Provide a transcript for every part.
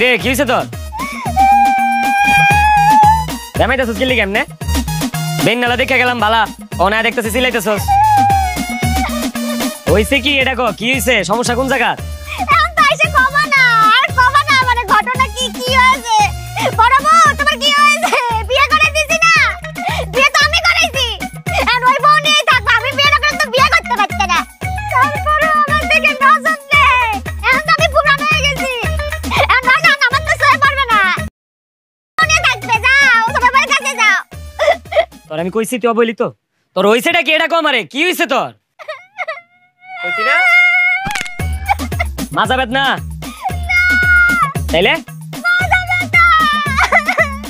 কিরে কি হইছে তোর? জামাইতাছস কি লাগি এমনে? বেন নালা দেখে গেলাম বালা, ওনা দেখতেছিস সিলাইতেছস। হইছে কি এটা কো? কি হইছে? সমস্যা কোন জায়গা? এখন তো আইছে কমা না, আর কমা না, মানে ঘটনা কি কি হয়েছে? বড় বউ তোমার কি হয়েছে? বিয়ে করে দিছি না? বিয়ে তো আমি করাইছি। আর ওই বউ নিয়েই থাকবো, আমি বিয়ে না করে তো বিয়ে করতে পারতে না। তারপরে আমার থেকে নজর নেই। এখন তো আমি পুরানো হয়ে গেছি। এখন নজর আমার তো সয়ে পড়বে না। মনে থাকবে, যাও তোমার বাড়ির কাছে যাও। তোর আমি কইছি তুই বলি তো, তোর হইছেটা কি এটা কো আমারে? কি হইছে তোর? কইছি না মাজা বেদনা তাইলে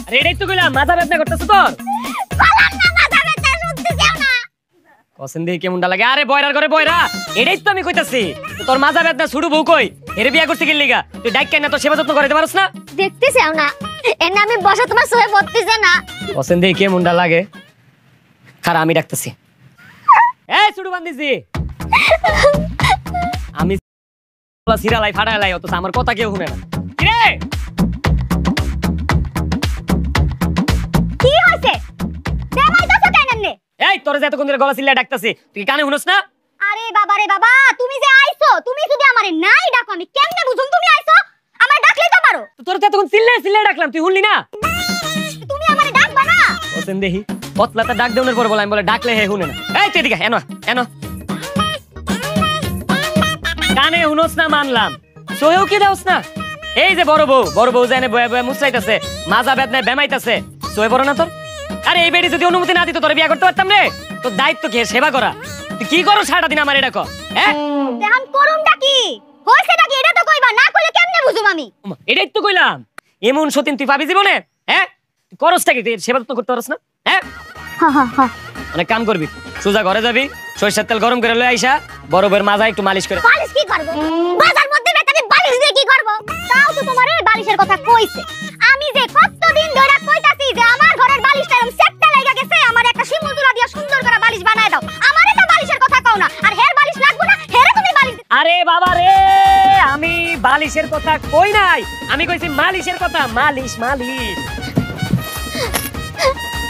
আরে এটাই তো কইলাম মাজা বেদনা করতেছ তোর। পছন্দ দিয়ে কেমনটা লাগে? আরে বয়রার ঘরে বয়রা, এটাই তো আমি কইতাছি। তোর মাজা বেদনা ছুড়ু বউ কই? এর বিয়া করতে কি লিগা? তুই ডাক কেন তো সেবা যত্ন করতে পারছ না? দেখতে চাও না এর নামে বসা তোমার সয়ে পড়তেছে না। পছন্দ দিয়ে কেমনটা লাগে? খারা আমি ডাকতেছি। এই ছুড়ু বান্দিছি আমি সিরালাই ফাড়ালাই, অথচ আমার কথা কেউ শুনে না। কিরে কি হইছে? দেমাইতাছ কেন এমনে? এই তোর যে এতক্ষণ ধরে গলা চিল্লা ডাকতাছি, তুই কানে শুনছ না? আরে বাবা রে বাবা, তুমি যে আইছো, তুমি যদি আমারে নাই ডাকো আমি কেমনে বুঝুম তুমি আইছো? আমারে ডাকলেই তো পারো। তোর তো এতক্ষণ চিল্লা চিল্লা ডাকলাম, তুই শুনলি না? তুমি আমারে ডাকবা না? পছন্দ দেখি পতলাটা ডাক দেওয়ার পর বলে আমি বলে ডাকলে হে শুনে না। এই তুই এদিকে এনো এনো, কানে শুনছ না মানলাম, সোহেও কি দাওস না? এই যে বড় বউ জানে বয়ে বয়ে মুছাইতাছে, মাজা বেদনায় বেমাইতাছে, সোহে বড় না তোর? আরে এই বেডি যদি অনুমতি না দিত তোর বিয়া করতে পারতাম রে। তোর দায়িত্ব কি সেবা করা? তুই কি করো সারাটা দিন আমার এটা কর? হ্যাঁ এখন করুমটা কি হইছেটা কি এটা তো কইবা, না কইলে কেমনে বুঝুম আমি? এটাই তো কইলাম, এমন সতীন তুই পাবি জীবনে? হ্যাঁ করসটা কি? তুই সেবা তো করতে পারছ না? হ্যাঁ অনেক কাম করবি, সোজা ঘরে যাবি, সরিষার তেল গরম করে লয়ে আইসা বড় বউয়ের মাজা একটু মালিশ করে। বালিশ কি করব? বাজার মধ্যে বেটাবি বালিশ দিয়ে কি করব? তাও তো তোমার এই বালিশের কথা কইছে। আমি যে কতদিন ধরে কইতাছি যে আমার ঘরের বালিশটা এরকম সেটটা লাগা গেছে, আমার একটা শিমুল তুলা দিয়া সুন্দর করে বালিশ বানায় দাও। আমারে তো বালিশের কথা কও না, আর হের বালিশ লাগবো না, হেরে তুমি বালিশ। আরে বাবা রে, আমি বালিশের কথা কই নাই, আমি কইছি মালিশের কথা। মালিশ মালিশ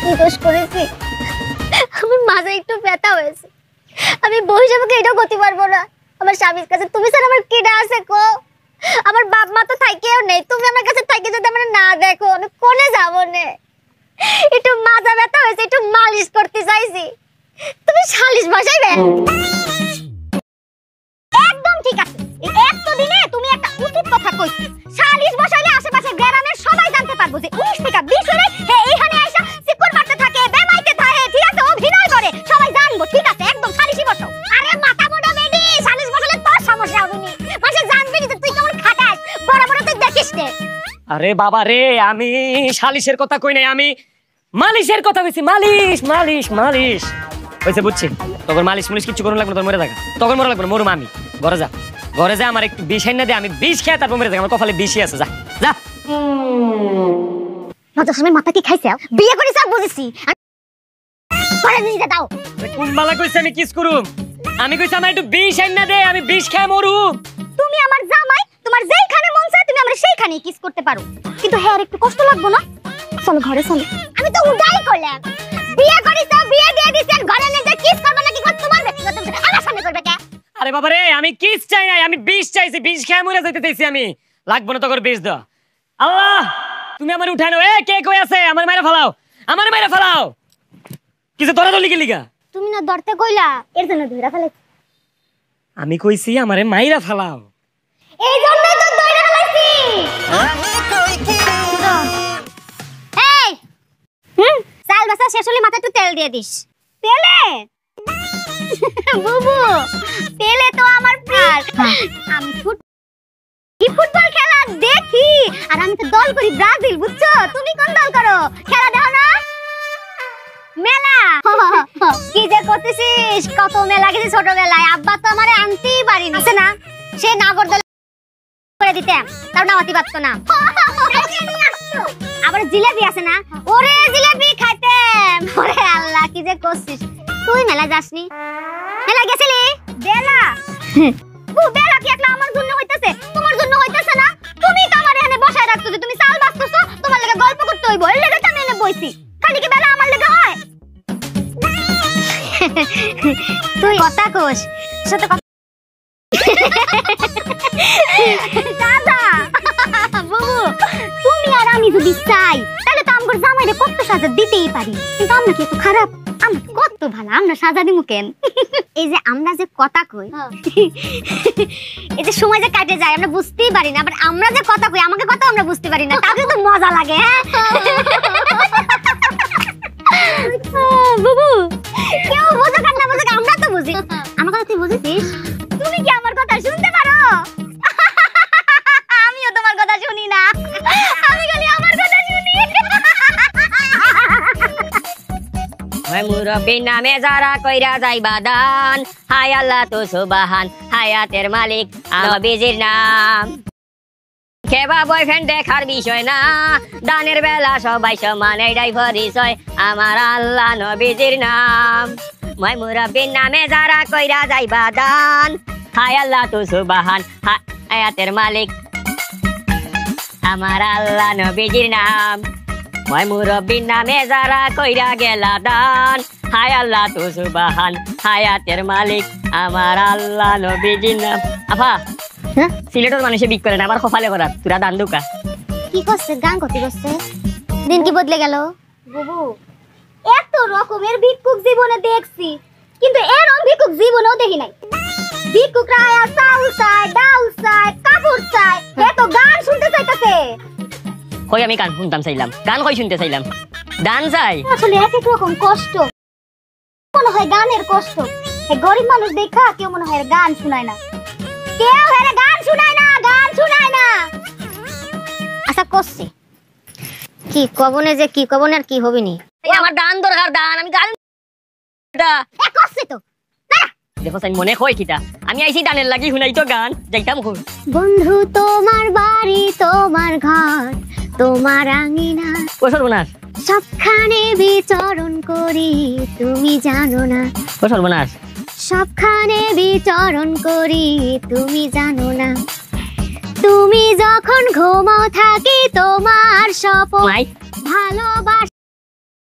কি দোষ করেছি? আমার মাঝে একটু ব্যথা হয়েছে, আমি বউ হিসেবে এটাও করতে পারবো না। আমার স্বামীর কাছে তুমি স্যার আমার কেডা আছে কো? আমার বাপ মা তো থাকেও নেই, তুমি আমার কাছে থাকি যদি আমার না দেখো আমি কোনে যাবো নে? একটু মাজা ব্যথা হয়েছে, একটু মালিশ করতে চাইছি, তুমি সালিশ বসাইবে? একদম ঠিক আছে, এই একটা দিনে তুমি একটা উচিত কথা কইছো। সালিশ বসাইলে আশেপাশে গ্রামের সবাই জানতে পারবো যে 19 থেকে 20 হলে এইখানে আইসা সিকুর মারতে থাকে, বেমাইতে থাকে, ঠিক আছে, অভিনয় করে, সবাই জানবো, ঠিক আছে, একদম সালিশই বসাও। আরে মাথা মোটা বেডি, সালিশ বসালে তোর সমস্যা হবে না, মানুষ জানবে না তুই কেমন খাটাস, বড় বড় তুই দেখিস নে। আরে বাবা রে, আমি সালিশের কথা কই নাই, আমি মালিশের কথা কইছি। মালিশ মালিশ মালিশ কইছে বুঝছি। তখন মালিশ মালিশ কিছু করুন লাগবে, তোর মরে থাকা তখন মরে লাগবে না, মরুম আমি। ঘরে যা, ঘরে যা, আমার একটু বিষ আইনা দে, আমি বিষ খেয়ে তারপর মরে থাকি, আমার কপালে বিষই আছে। যা যা। নজর সময় মাথা কি খাইছে? বিয়ে করিস আর বুঝিছি করে নিয়ে দাও। কোন বালা কইছে আমি কিস করুম? আমি কইছি আমার একটু বিষ আইনা দে, আমি বিষ খেয়ে মরুম। তুমি আমার জামাই, তোমার যেইখানে মন চায় তুমি আমরা সেইখানেই কিস করতে পারো, কিন্তু হ্যাঁ আর একটু কষ্ট লাগবে না? চলো ঘরে চলো। আমি তো উড়াই করলাম, বিয়ে করিস, বিয়ে দিয়ে দিছেন, ঘরে নিয়ে যা কিস করবে না কি করতে? তোমার ব্যক্তিগত বিষয়, আমার সামনে করবে কে? আরে বাবা রে, আমি কিস চাই নাই, আমি বিষ চাইছি, বিষ খেয়ে মরে যাইতে চাইছি আমি। লাগবে না তোর বিষ দাও। আল্লাহ তুমি আমার উঠাই নাও। এ কে কই আছে? আমার মাইরা ফেলাও, আমার মাইরা ফেলাও। কিছু তোরা দলি কি লিগা? তুমি না ধরতে কইলা, এর জন্য ধইরা ফেলেছি। আমি কইছি আমারে মাইরা ফেলাও, এই জন্যই তো ধইরা ফেলেছি। এই চাল বাসা শেষ হলে মাথায় একটু তেল দিয়ে দিস। তেলে বুবু, তেলে তো আমার প্রাণ। আমি ফুটবল খেলা দেখি, আর আমি তো দল করি ব্রাজিল, বুঝছো? তুমি কোন দল করো? খেলা দেখো না? মেলা কি যে করতেছিস? কত মেলা গেছি ছোটবেলায়, আব্বা তো আমারে আনতেই পারিনি, আছে না? সে নাগর দল করে দিতাম, তাও নামাতি পারতো না। আবার জিলাপি আছে না, ওরে জিলাপি খাইতাম। ওরে আল্লাহ, কি যে করছিস তুই? মেলা যাসনি? মেলা গেছিলি? বেলা বেলা কি একলা আমার জন্য হইতাছে, তোমার জন্য হইতাছে না? তুমি তো আমার এখানে বসায় রাখো। বইলে লেগে তো আমি এনে বইছি খালি কি বেলা আমার লেগে হয় তুই কথা কোস সাথে কথা দাদা বাবু তুমি আর আমি যদি চাই তাহলে তো আমগর জামাইরে কত সাজা দিতেই পারি কিন্তু আমরা কি এত খারাপ আমরা কত ভালো আমরা সাজা দিমু কেন এই যে আমরা যে কথা কই এই যে সময় যে কাটে যায় আমরা বুঝতেই পারি না আবার আমরা যে কথা কই আমাকে কথা আমরা বুঝতে পারি না তাতে তো মজা লাগে হ্যাঁ বাবু কেউ বোঝে না বোঝে আমরা তো বুঝি আমার কথা তুই বুঝিস তুমি কি আমার কথা শুনতে পারো আমিও তোমার কথা শুনি না আমি খালি আমার কথা শুনি ওই মুরব্বি নামে যারা কইরা যাইবা দান হায় আল্লাহ তো সুবহান হায়াতের মালিক নবীজির নাম কেবা বয়ফ্রেন্ড দেখার বিষয় না দানের বেলা সবাই সমান এটাই পরিচয় আমার আল্লাহ নবীজির নাম মই মুরব্বির নামে যারা কইরা যাইবা দান হায় আল্লাহ তো সুবহান হায়াতের মালিক আমার আল্লাহ নবীজির নাম মই মুরব্বির নামে যারা কইরা গেলা দান হায় আল্লাহ তো সুবহান হায়াতের মালিক আমার আল্লাহ নবীজির নাম আফা সিলেটের মানুষে বিক করে না আমার কপালে করা তোরা দান দুকা কি করছে গান করতে করছে দিন কি বদলে গেল বাবু এত রকমের ভিক্ষুক জীবনে দেখছি কিন্তু এরকম ভিক্ষুক জীবনেও দেখি নাই ভিক্ষুকরা আয়া চাউল চায় ডাউল চায় কাপড় চায় এত গান শুনতে চাইতেছে কই আমি গান শুনতাম চাইলাম গান কই শুনতে চাইলাম দান চাই আসলে এক এক রকম কষ্ট মনে হয় গানের কষ্ট এই গরিব মানুষ দেখা কেউ মনে হয় গান শোনায় না কেউ এর গান শোনায় না আচ্ছা করছে কি কবনে যে কি কবনে আর কি হবে নি আমার দান দরকার দান আমি গান এ করছে তো দেখো সাই মনে কই কিটা আমি আইছি দানের লাগি শুনাই তো গান যাইতাম কই বন্ধু তোমার বাড়ি তোমার ঘর তোমার আঙিনা ও সর্বনাশ সবখানে বিচরণ করি তুমি জানো না ও সর্বনাশ সবখানে বিচরণ করি তুমি জানো না তুমি যখন ঘুমাও থাকি তোমার স্বপ্ন নাই ভালোবাসা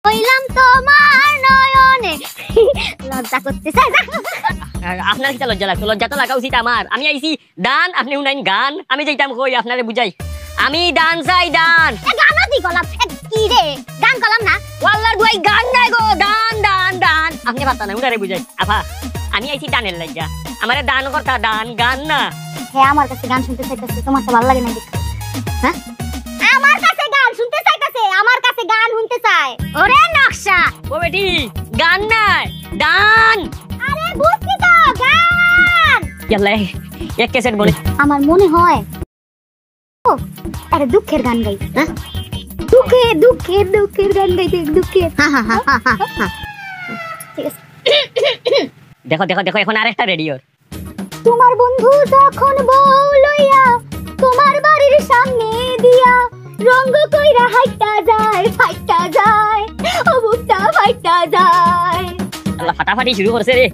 হইলাম তোমার নয়নে লজ্জা করতেছে আপনার কিটা লজ্জা লাগতো লজ্জা তো লাগা উচিত আমার আমি আইছি দান আপনি উনাইন গান আমি যাইতাম কই আপনারে বুঝাই আমি দান চাই দান গানও দি গলাম কি রে গান গলাম না ওয়াল্লার দুই গান নাই গো দান দান দান আপনি পাতা না উনারে বুঝাই আফা আমি আইছি দানের লজ্জা আমারে দান করতা দান গান না হ্যাঁ আমার কাছে গান শুনতে চাইতেছে তোমার তো ভালো লাগে না দেখো হ্যাঁ আমার কাছে গান শুনতে চাইতেছে আমার কাছে গান শুনতে চায় ওরে নকশা ও বেটি গান নাই দান আরে বুঝছি তো গান ইয়াল্লা এক ক্যাসেট বলে আমার মনে হয় ও আরে দুঃখের গান গাই হ্যাঁ দুঃখের গান গাইতে দুঃখের ঠিক আছে দেখো দেখো দেখো এখন আরেকটা রেডিওর তোমার বন্ধু যখন বউ লইয়া তোমার বাড়ির সামনে দিয়া রঙ্গ কইরা হাইটা যায় ও বুকটা ফাইটা যায় আল্লাহ ফাটাফাটি শুরু করছে রে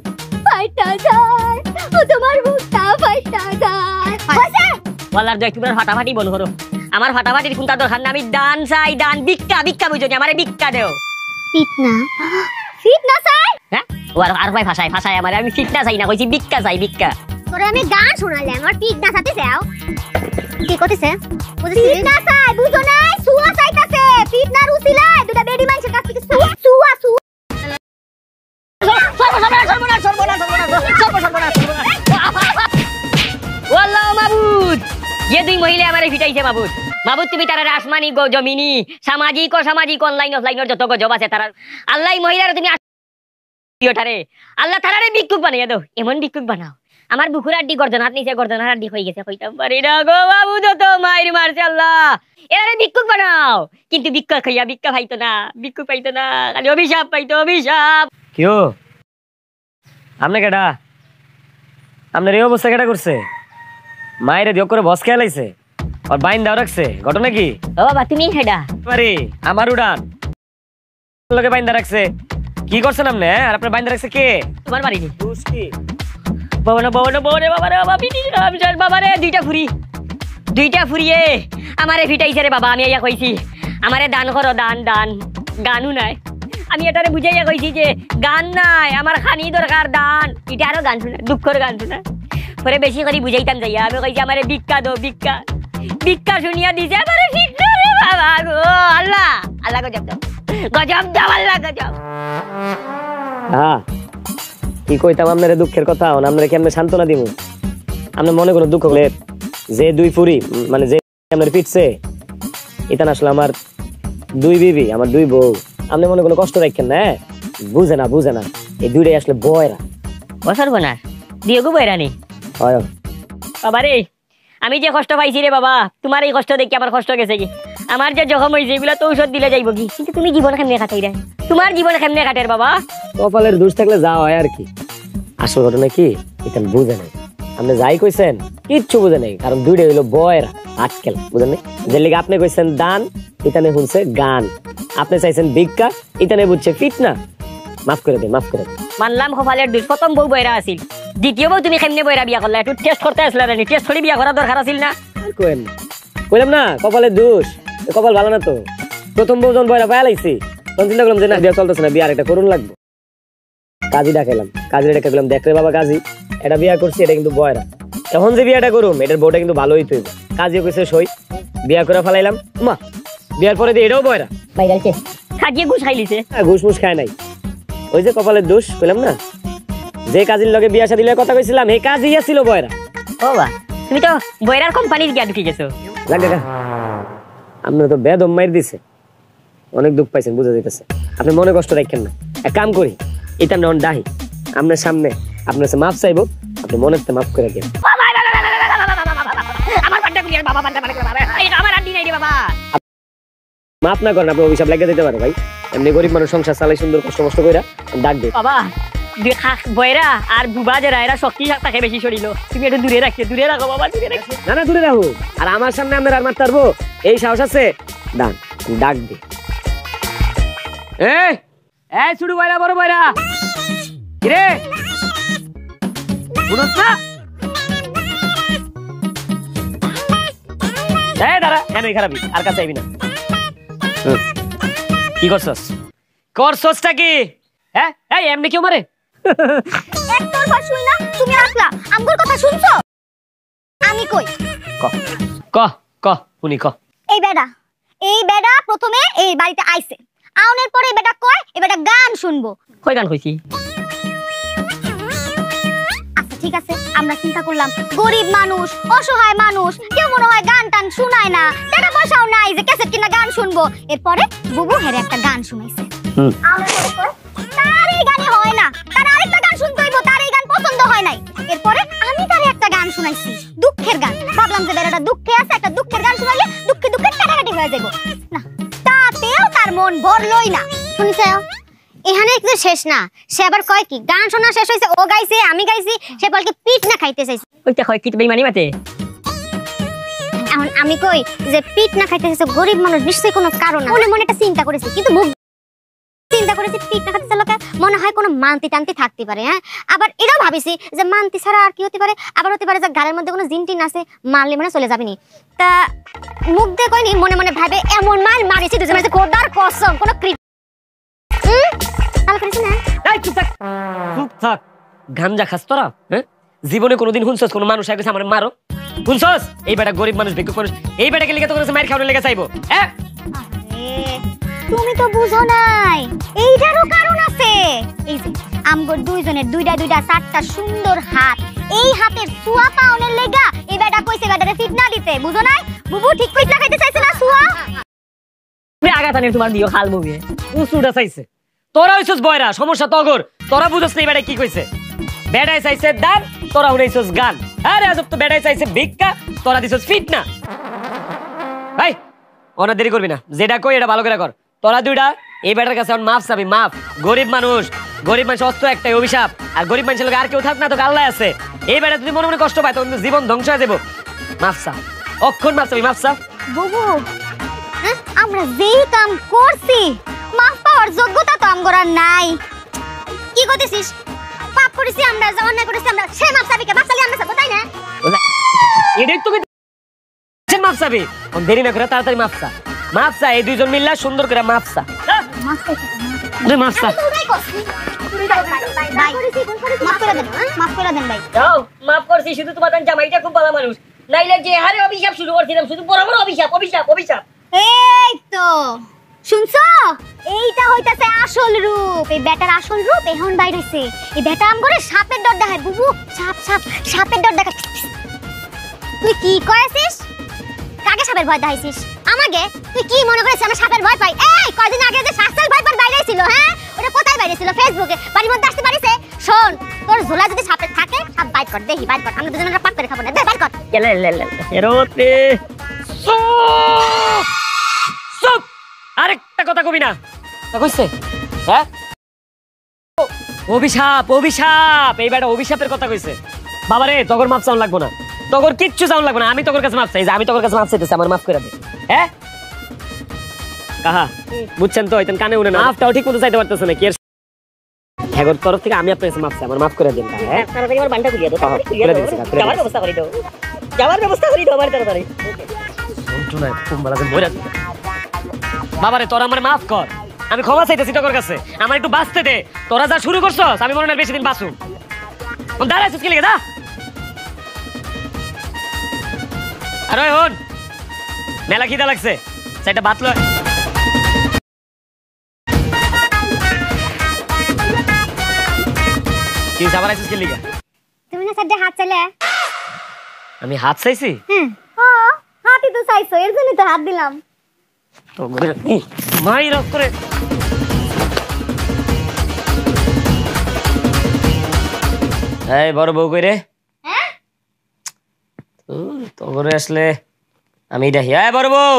ফাইটা যায় ও তোমার বুকটা ফাইটা যায় হইছে ওয়াল্লার দুই একটু ফাটাফাটি বল করো আমার ফাটাফাটির কোনটা দরকার না আমি দান চাই দান ভিক্ষা বুঝনি আমারে ভিক্ষা দেও ফিটনা চাই হ্যাঁ ও আর ভাই ভাষায় আমারে আমি ফিটনা চাই না কইছি ভিক্ষা চাই ভিক্ষা তোরে আমি গান শোনালে আমার ফিটনা চাইতে চাও কি কইতেছে ফিটনা চাই বুঝো নাই সুয়া চাইতাছে ফিটনার উছিলায় দুটা বেডি মানুষের কাছ থেকে সুয়া ওয়াল্লাহ মাবুদ ये দুই মহিলা আমারে ফিটাইছে মাবুদ মাবুদ তুমি তারা আসমানি জমিনি সামাজিক অনলাইন অফলাইনের যত গজব আছে তারা আল্লাহ মহিলার তুমি ওঠারে আল্লাহ তারারে ভিক্ষুক বানাইয়া দাও এমন ভিক্ষুক বানাও আমার বুকুর আড্ডি গর্দনার নিচে গর্দনার আড্ডি হয়ে গেছে কইতাম পারি না গো বাবু যত মাইর মারছে আল্লাহ এরারে ভিক্ষুক বানাও কিন্তু ভিক্ষা খাইয়া ভিক্ষা পাইতো না ভিক্ষুক পাইতো না খালি অভিশাপ পাইতো অভিশাপ কিও আমনে কেডা আমনের এই অবস্থা কেডা করছে মায়েরে দিও করে বস খেয়ে লাইছে আর বাইন দাও রাখছে ঘটনা কি ও বাবা তুমি হেডা আরে আমার উড়ান লগে বাইন দা রাখছে কি করছেন আপনি আর আপনার বাইন দা রাখছে কে তোমার বাড়ি দোষ কি বাবা রে বাবা রে বাবা বিনি রাম জান বাবা রে দুইটা ফুরিয়ে আমারে ফিটাইছে রে বাবা আমি আইয়া কইছি আমারে দান করো দান দান গানও নাই আমি এটারে বুঝাইয়া কইছি যে গান নাই আমার খানি দরকার দান এটা আরো গান শোনা দুঃখের গান শোনা পরে বেশি করে বুঝাইতাম যাইয়া আমি কইছি আমারে ভিক্ষা দাও ভিক্ষা ভিক্ষা শুনিয়া দিছে আমারে ভিক্ষা রে বাবা গো আল্লাহ আল্লাহ গজব দাও আল্লাহ গজব হ্যাঁ কি কইতাম আপনার দুঃখের কথা আপনারা কেমনে সান্ত্বনা দিব আপনি মনে করুন দুঃখ হলে যে দুই ফুরি মানে যে আপনার পিটছে এটা না আসলে আমার দুই বিবি আমার দুই বউ আপনি মনে কোনো কষ্ট রাখেন না বুঝে না এই দুইটাই আসলে বয়রা বছর বোনার দিয়ে গো বয়রা নেই হয় বাবা রে আমি যে কষ্ট পাইছি রে বাবা তোমার এই কষ্ট দেখি আমার কষ্ট গেছে কি আমার যে জখম হয়েছে এগুলো তো ঔষধ দিলে যাইব কি কিন্তু তুমি জীবন কেমনে কাটাই রে তোমার জীবন কেমনে কাটের বাবা কপালের দোষ থাকলে যা হয় আর কি আসল ঘটনা কি এটা বুঝে নাই আপনি যাই কইছেন কিচ্ছু বুঝে নাই কারণ দুইটাই হইলো বয়রা আজকাল বুঝেন নাই যে লিগে আপনি কইছেন দান এটা নিয়ে শুনছে গান আপনি চাইছেন ভিক্ষা এটা নিয়ে বুঝছে ফিট না মাফ করে দে মানলাম কপালের দোষ প্রথম বউ বয়রা আছিল দ্বিতীয় বউ তুমি কেমনে বয়রা বিয়া করলা একটু টেস্ট করতে আসলে না টেস্ট করে বিয়া করার দরকার আছিল না কইলাম না কপালের দোষ কপাল ভালো না তো প্রথম বউ যখন বয়রা পায়া লাইছি তখন চিন্তা করলাম যে না বিয়া চলতেছে না বিয়ার একটা করুন লাগবে কাজী ডাকাইলাম কাজীর ডেকে গেলাম দেখ রে বাবা কাজী এটা বিয়া করছি এটা কিন্তু বয়রা এখন যে বিয়াটা করুম এটার বউটা কিন্তু ভালোই তুই কাজী কইছে সই বিয়া করে ফেলাইলাম মা বিয়ার পরে দিয়ে এটাও বয়রা বাইরালছে খাজিয়ে ঘুষ খাইলিছে ঘুষ মুষ খায় নাই ওই যে কপালের দোষ কইলাম না যে কাজীর লগে বিয়া শাদী কথা কইছিলাম এই কাজই ছিল বয়রা ও বা তুমি তো বয়রার কোম্পানির গিয়া ঢুকে গেছো লাগে আপনারা তো বেদম মাইর দিছে অনেক দুঃখ পাইছেন বুঝা যাইতেছে আপনি মনে কষ্ট রাখেন না এক কাম করি এটা নন ডাহি আপনার সামনে আপনার কাছে মাফ চাইবো আপনি মনের মাফ করে দেন আমার বান্ডা করিয়ার বাবা বান্ডা মানে বাবা আমার আন্টি নাই রে বাবা মাফ না করেন আপনি অভিশাপ লাগিয়ে দিতে পারে ভাই এমনি গরিব মানুষ সংসার চালাই সুন্দর কষ্ট কইরা ডাক দে বাবা বয়রা আর বুবা যারা এরা শক্তি থাকে বেশি শরীর তুমি একটু দূরে রাখো বাবা দূরে রাখো না দূরে রাখো আর আমার সামনে আপনার আর মারতে পারবো এই সাহস আছে ডাক দে এই ছুটু বয়রা বড় বয়রা কিরে বুঝছ না দাঁড়া কেন খারাপি আর কাছে আইবি না কি করছসটা কি হ্যাঁ এই এমনি কেউ মারে একটার কথা শুই না তুমি আসলা আমগোর কথা শুনছো আমি কই ক শুনি ক এই বেডা প্রথমে এই বাড়িতে আইছে আউনের পরে এই বেডা কয় এই বেডা গান শুনবো কই গান কইছি আচ্ছা ঠিক আছে আমরা চিন্তা করলাম গরিব মানুষ অসহায় মানুষ কেউ মনে হয় গান টান শুনায় না টাকা পয়সাও নাই যে ক্যাসেট কিনা গান শুনবো এরপরে বুবু হেরে একটা গান শুনাইছে আউনের পরে কয় তার এই গানে হয় না তার আরেকটা গান শুনতে হইব তার এই গান পছন্দ হয় নাই এরপরে আমি তারে একটা গান শুনাইছি দুঃখের গান ভাবলাম যে বেড়াটা দুঃখে আছে একটা দুঃখের গান শুনাইলে দুঃখে কাটাকাটি হয়ে যাইব না তাতেও তার মন ভরলই না শুনছে এখানে একটু শেষ না সে আবার কয় কি গান শোনা শেষ হইছে ও গাইছে আমি গাইছি সে বলকে পিঠ না খাইতে চাইছে ওইটা কয় কি বেঈমানি মাতে এখন আমি কই যে পিঠ না খাইতে চাইছে গরিব মানুষ নিশ্চয়ই কোনো কারণ আছে মনে একটা চিন্তা করেছি কিন্তু চিন্তা করেছি পিঠ না খাইতে লোকে মনে হয় কোনো মানতি টানতি থাকতে পারে হ্যাঁ আবার এটাও ভাবিছি যে মানতি ছাড়া আর কি হতে পারে আবার হতে পারে যে গালের মধ্যে কোনো জিনটিন আছে মারলে মানে চলে যাবেনি তা মুখ দিয়ে কইনি মনে ভাবে এমন মারিছি দুজন মাঝে খোদার কসম কোনো গাঞ্জা খাস তোরা হ্যাঁ জীবনে কোনোদিন শুনছস কোন মানুষ আগে আমার মারো শুনছস এই বেটা গরিব মানুষ ভিক্ষুক মানুষ এই বেটাকে লিখে তো করেছে মার খাওয়ানোর লেগে চাইবো হ্যাঁ তুমি তো বুঝো নাই এইটারও কারণ আছে এই যে আমগর দুইজনের দুইটা চারটা সুন্দর হাত এই হাতের সুয়া পাওনের লেগা এই বেটা কইছে বেটারে ফিটনা দিতে বুঝো নাই বুবু ঠিক কইলা খাইতে চাইছে না সুয়া তুমি আগাতানের তোমার দিও খাল মুভি উসুটা চাইছে তোরা হইছস বয়রা সমস্যা তগর তোরা বুঝছস না এই বেটা কি কইছে বেটাই চাইছে দান তোরা উড়াইছস গান আরে আজব তো বেটাই চাইছে ভিক্ষা তোরা দিছস ফিটনা ভাই ওনা দেরি করবি না যেটা কই এটা ভালো করে কর তোরা দুইটা এই বেটার কাছে মাফ চাবি মাফ গরিব মানুষ অস্ত্র একটাই অভিশাপ আর গরিব মানুষের লোক আর কেউ থাক না তো আল্লাহ আছে এই বেটা যদি মনে কষ্ট পায় তখন জীবন ধ্বংস হয়ে যাবো মাফ চা অক্ষণ মাফ চাবি মাফ চা বুবু আমরা যেই কাম করছি মাফ পাওয়ার যোগ্যতা তো আমগর নাই কি করতেছিস পাপ করেছি আমরা যা অন্যায় করেছি আমরা সে মাফ চাবি কে মাফ চাইলে আমরা চাবো তাই না এটাই তুমি মাফ চাবি দেরি না করে তাড়াতাড়ি মাফ চা মাফসা এই দুইজন মিললা সুন্দর করে মাফসা আরে মাফসা মাফ করে দেন ভাই। যাও মাফ করছি, শুধু তোমার জামাইটা খুব ভালো মানুষ, নাইলে যে হারে অভিশাপ শুরু করছিলাম, শুধু বড় বড় অভিশাপ অভিশাপ অভিশাপ। এই তো শুনছো, এইটা হইতাছে আসল রূপ। এই বেটার আসল রূপ এখন বাইর হইছে। এই বেটা আম করে সাপের ডর দেখায় বুবু, সাপ সাপ সাপের ডর দেখায়। তুই কি করেছিস? কাকে সাপের ভয় দেখাইছিস? আমাকে? তুই কি মনে করিস আমি সাপের ভয় পাই? এই কয়দিন আগে যে শাস্তাল ভাইপার বাইরে ছিল, হ্যাঁ ওটা কোথায় বাইরে ছিল? ফেসবুকে। বাড়ির মধ্যে আসতে পারিছে? শোন, তোর ঝোলা যদি সাপের থাকে সাপ বাইট কর, দেখি বাইট কর, আমরা দুজনে পাক করে খাবো না, দে বাইট কর। এরোতে চুপ, আরেকটা কথা কবি না। তা কইছে হ্যাঁ অভিশাপ অভিশাপ, এই বেটা অভিশাপের কথা কইছে। বাবারে তগর মাপ চাউন লাগবো না, তগর কিচ্ছু চাউন লাগবো না, আমি তগর কাছে মাপ চাই, আমি তগর কাছে মাপ চাইতেছি, আমার মাফ করে দে। হ্যাঁ কাহা বুঝছেন তো, এতেন কানে উনে না, মাফটাও ঠিক মতো চাইতে পারতেছে না। কি আর এগোর তরফ থেকে আমি আপনার কাছে মাপ চাই, আমার মাফ করে দিন। হ্যাঁ তাড়াতাড়ি আমার বান্ডা খুলিয়া দাও, তাড়াতাড়ি খুলিয়া দাও, যাওয়ার ব্যবস্থা করে দাও, যাওয়ার ব্যবস্থা করে দাও আমার তাড়াতাড়ি। বাবারে তোরা আমার মাফ কর, আমি ক্ষমা চাইতেছি তোর কাছে, আমার একটু বাঁচতে দে। তোরা যা শুরু করছস আমি মনে হয় বেশি দিন বাঁচু। দাঁড়াইছিস কি লিখে দা আরে হন মেলা খিদা লাগছে, সেটা বাতল কি আবার আইছিস কি লিখে? তুমি না সাথে হাত চাইলে? আমি হাত চাইছি? হ্যাঁ হাতই তো চাইছো, এর জন্যই তো হাত দিলাম। তো মাই রক করে এই বড় বউ কই রে? হ্যাঁ তো করে আসলে আমি দেখি। এই বড় বউ,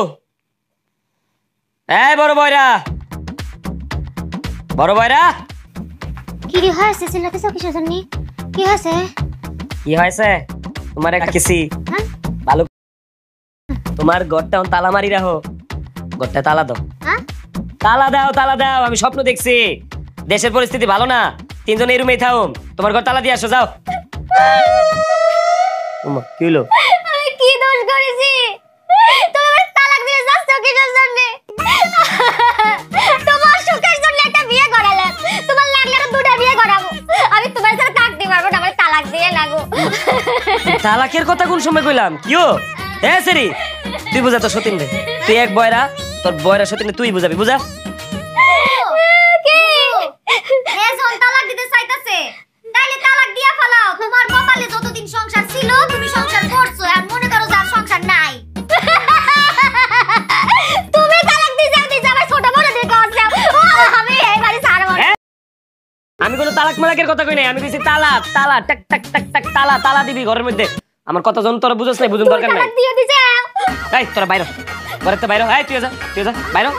এই বড় বয়রা, বড় বয়রা। কি রে হয়েছে? চিল্লাতেছ কিসের জন্য? কি হয়েছে? কি হয়েছে? তোমার একটা কিসি হ্যাঁ ভালো, তোমার ঘরটা তালা মারি রাখো, ঘরটা তালা দাও, হ্যাঁ তালা দাও, তালা দাও। আমি স্বপ্ন দেখছি, দেশের পরিস্থিতি ভালো না, তিনজন এই রুমেই থাকুন, তোমার ঘর তালা দিয়ে আসো যাও। ওমা কি হলো? আমি কি দোষ করেছি? তুমি আমার তালাক দিয়ে যাচ্ছ কিসের জন্য? তোমার সুখের জন্য একটা বিয়ে করালে, তোমার লাগলে আরো দুটো বিয়ে করাবো। আমি তোমার সাথে থাকতে পারবো না, আমার তালাক দিয়ে লাগো। তালাকের কথা কোন সময় কইলাম? কিও এ সেরি তুই বুঝা তো সতীন রে, তুই এক বয়রা, তোর বয়রা সতীন তুই বুঝাবি, বুঝা। কি এজন তালাক দিতে চাইতাছে, তাইলে তালাক দিয়া ফেলাও। তোমার কপালে যতদিন সংসার ছিল তুমি সংসার করছো, আর মনে করো যার সংসার নাই। তুমি তালাক দিতে আমার ছোট বড় দিয়ে করছো, আমি এই বাড়ি ছাড়বো না। আমি কোনো তালাক মালাকের কথা কই নাই, আমি কইছি তালা তালা টাক টাক টাক টাক তালা তালা দিবি ঘরের মধ্যে। আমার কথা যখন তোরা বুঝছ নাই, বুঝুন দরকার নাই। তালাক দিয়ে দিছে। এই তোরা বাইরে ঘরেতে বাইরে, এই তুই যা, তুই যা বাইরে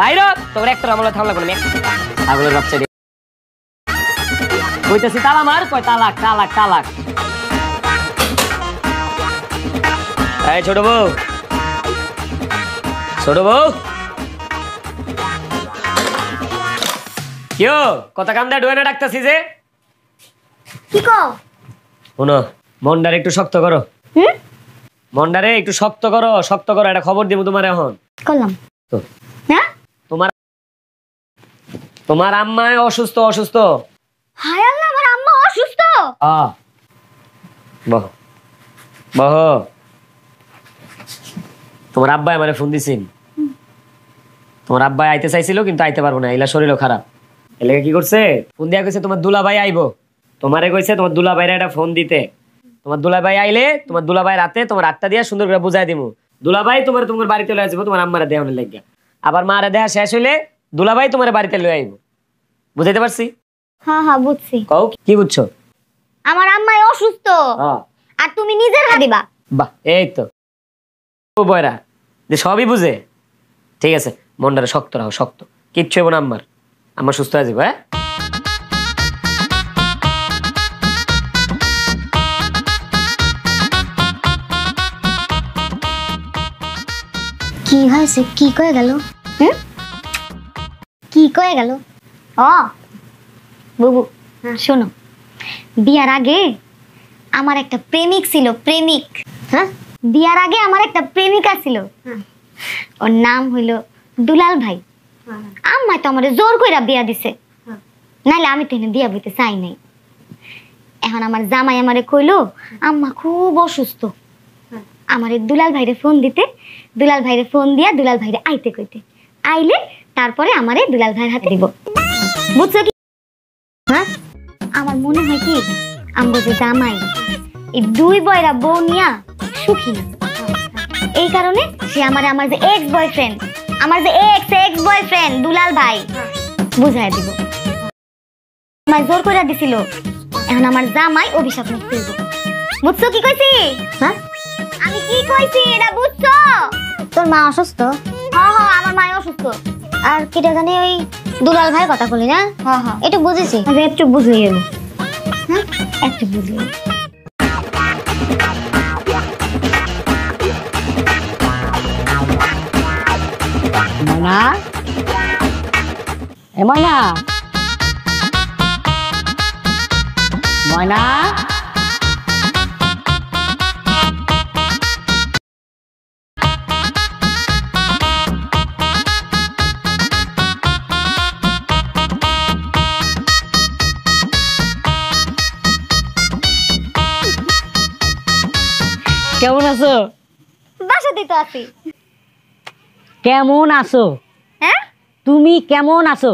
বাইরে, তোর একটা আমলা থামলা কোন মেয়ে আগলের বাচ্চা দিয়ে কইতাছি তালা মার, কয় তালাক তালাক তালাক। এই ছোট বউ, ছোট বউ কিও কথা কান্দা ডুয়ে ডাকতাছি যে? কি কও? শোনো, মনটারে একটু শক্ত করো, মনটারে একটু শক্ত করো, শক্ত করো। একটা খবর দিব তোমার এখন করলাম তো, হ্যাঁ তোমার তোমার আম্মা অসুস্থ অসুস্থ। হায় আল্লাহ, আমার আম্মা অসুস্থ? বহ বহ, তোমার আব্বাই আমারে ফোন দিছিল, তোমার আব্বাই আইতে চাইছিল কিন্তু আইতে পারবো না, এলা শরীরও খারাপ। এলাকা কি করছে, ফোন দিয়া কইছে তোমার দুলাভাই আইবো, তোমারে কইছে তোমার দুলাভাইরা একটা ফোন দিতে। তোমার দুলাভাই আইলে তোমার দুলাভাই রাতে তোমার 8টা দিয়া সুন্দর করে বুঝাই দিমু। দুলাভাই তোমার তোমার বাড়িতে লয়ে আসবো, তোমার আম্মারে দেওয়ানোর লাগিয়া। আবার মারে দেয়া শেষ হইলে দুলাভাই তোমার বাড়িতে লয়ে আইবো। বুঝাইতে পারছি? হ্যাঁ হ্যাঁ বুঝছি। কও কি বুঝছো? আমার আম্মা অসুস্থ, হ্যাঁ আর তুমি নিজের হাত দিবা। বাহ, এই তো ও বয়রা যে সবই বুঝে। ঠিক আছে, মনটারে শক্ত রাখো, শক্ত, কিচ্ছু হইব না আম্মার, আমার সুস্থ হয়ে যাবো। হ্যাঁ কি হয়েছে? কি কয়ে গেল? কি কয়ে গেল? বুবু শোনো, বিয়ার আগে আমার একটা প্রেমিক ছিল, প্রেমিক। হ্যাঁ বিয়ার আগে আমার একটা প্রেমিকা ছিল। ওর নাম হইল দুলাল ভাই। আম্মা তো আমারে জোর কইরা বিয়া দিছে, নাইলে আমি তো এনে বিয়া বইতে চাই নাই। এখন আমার জামাই আমারে কইলো আম্মা খুব অসুস্থ, আমারে দুলাল ভাইরে ফোন দিতে, দুলাল ভাইরে ফোন দিয়া দুলাল ভাইরে আইতে কইতে, আইলে তারপরে আমারে দুলাল ভাইয়ের হাতে দিব। বুঝছো কি? হ্যাঁ, আমার মনে হয় কি আমগো যে জামাই এই দুই বয়রা বউ নিয়া সুখী না, এই কারণে সে আমার যে এক্স বয়ফ্রেন্ড, আমার যে এক্স বয়ফ্রেন্ড দুলাল ভাই বুঝাই দিব। আমায় জোর করে দিছিল, এখন আমার জামাই অভিশাপ মুক্ত হইব। বুঝছো কি কইছি? হ্যাঁ, আমি কি কইছি এটা বুঝছো? তোর মা অসুস্থ? হ্যাঁ হ্যাঁ, আমার মা অসুস্থ। আর কিটা জানি ওই দুলাল ভাইয়ের কথা বলি না? হ্যাঁ হ্যাঁ, একটু বুঝেছি। একটু বুঝিয়ে দেবো। হ্যাঁ, একটু বুঝিয়ে। ময়না, এ ময়না, ময়না, কেমন আছো? বাসাতেই তো আছি। কেমন আছো? হ্যাঁ, তুমি কেমন আছো?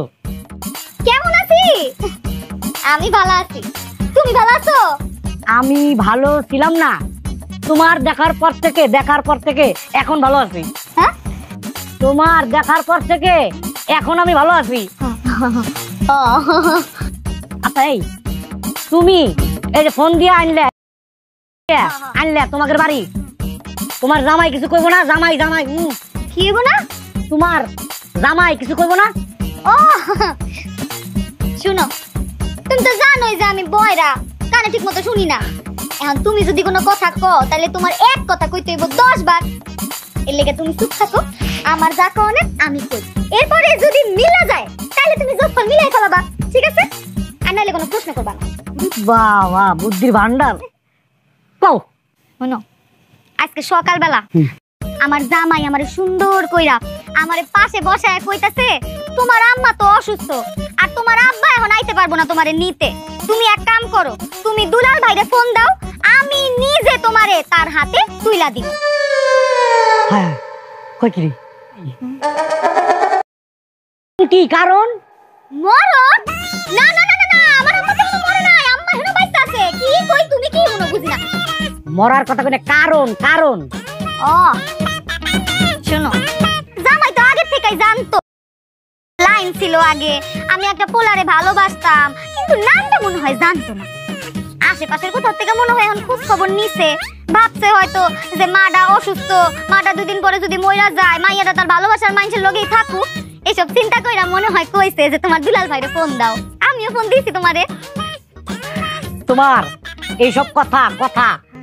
কেমন আছি? আমি ভালো আছি। তুমি ভালো আছো? আমি ভালো ছিলাম না, তোমার দেখার পর থেকে এখন ভালো আছি। হ্যাঁ, তোমার দেখার পর থেকে এখন আমি ভালো আছি। ও আচ্ছা, এই তুমি এই যে ফোন দিয়ে আনলে তোমাদের বাড়ি, তোমার জামাই কিছু কইবো না? জামাই কি হইব না? তোমার জামাই কিছু কইবো না? ও শুনো, তুমি তো জানোই যে আমি বয়রা, কানে ঠিক মতো শুনি না। এখন তুমি যদি কোনো কথা কও তাহলে তোমার এক কথা কইতে হইব 10 বার। এর লেগে তুমি চুপ থাকো, আমার যা কওনে আমি কই, এরপরে যদি মিলা যায় তাহলে তুমি জোফল মিলাই ফেলাবা, ঠিক আছে? আর নাইলে কোনো প্রশ্ন করবা না। বাহ বাহ, বুদ্ধির ভান্ডার। কও। শোনো, আজকে সকালবেলা আমার জামাই আমারে সুন্দর কইরা আমারে পাশে বসায় কইতাছে তোমার আম্মা তো অসুস্থ আর তোমার আব্বা এখন আইতে পারবো না তোমারে নিতে, তুমি এক কাম করো, তুমি দুলাল ভাইরে ফোন দাও, আমি নিজে তোমারে তার হাতে তুইলা দিব। হ্যাঁ, কই কি কি কারণ? মরণ? না না না না, আমার আম্মা তো মরে নাই, আম্মা হেনো বাইসা আছে। কি কই তুমি, কি মনে বুঝি না। মরার কথা কইনে কারণ। ও শোনো, জামাই তো আগে থেকেই জানতো, লাইন ছিল আগে, আমি একটা পোলারে ভালোবাসতাম, কিন্তু নামটা মনে হয় জানতো না। আশেপাশের কোথাও থেকে মনে হয় এখন খোঁজ খবর নিছে, ভাবছে হয়তো যে মাটা অসুস্থ, মাটা 2 দিন পরে যদি মইরা যায়, মাইয়াটা তার ভালোবাসার মানুষের লগেই থাকুক, এইসব চিন্তা কইরা মনে হয় কইছে যে তোমার দুলাল ভাইরে ফোন দাও। আমিও ফোন দিছি তোমারে। তোমার এইসব কথা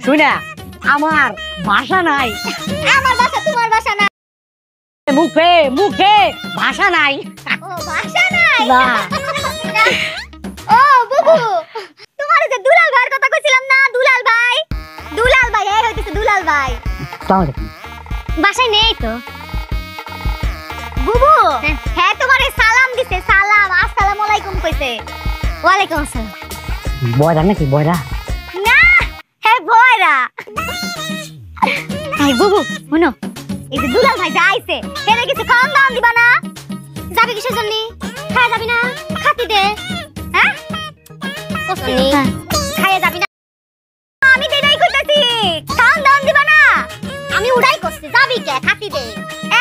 শুনে আমার ভাষা নাই। আমার ভাষা তোমার ভাষা না, মুখে ভাষা নাই। ও ভাষা নাই না। ও বুবু, তোমার যে দুলাল ভাইয়ের কথা কইছিলাম না, দুলাল ভাই এই হইতেছে দুলাল ভাই। বাসায় নেই তো বুবু? হ্যাঁ, তোমারে সালাম দিছে, সালাম, আসসালামু আলাইকুম কইছে। ওয়ালাইকুম আসসালাম। বয়রা নাকি? বয়রা না, হ্যাঁ বয়রা। এই বুবু শুনো, এই যে দুলাল ভাই যে আইছে, হেরে কিছু খাওয়ান দাওয়ান দিবা না? যাবি কিসের জন্য? খাওয়া যাবি না? খাতি দে। হ্যাঁ, খাইয়া যাবি না? আমি দেই কইতাছি, খাওয়ান দাওয়ান দিবা না? আমি উড়াই করছি, যাবি কে? খাতি দে।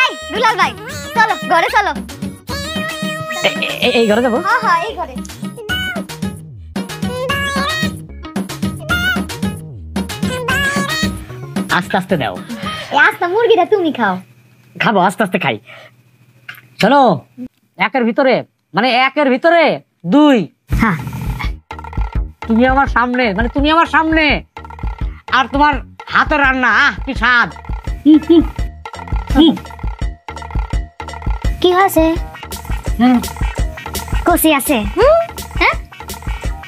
এই দুলাল ভাই, চলো ঘরে চলো। এই ঘরে যাবো? হ্যাঁ হ্যাঁ, এই ঘরে। আস্তে আস্তে দাও। আস্তে, মুরগিটা তুমি খাও। খাবো, আস্তে আস্তে খাই। শোনো, একের ভিতরে 2। হ্যাঁ, তুমি আমার সামনে, আর তোমার হাতের রান্না, কি স্বাদ। কি হয়েছে? কষি আছে? হ্যাঁ,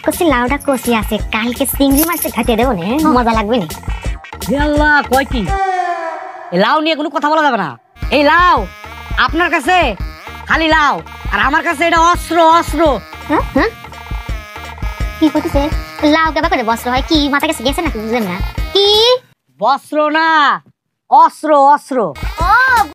কষি লাউটা কষি আছে, কালকে চিংড়ি মাছটা ঘাটিয়ে দেবো না, মজা লাগবে না। আল্লাহ, কয় কি? লাউ নিয়ে কোনো কথা বলা যাবে না, এই লাও আপনার কাছে খালি লাও, আর আমার কাছে এটা অস্ত্র অস্ত্র। হ্যাঁ হ্যাঁ কি করতেছে? লাউ কেবা করে বস্ত্র হয় কি? মাথা কাছে গেছে নাকি বুঝলেন না? কি বস্ত্র না, অস্ত্র অস্ত্র।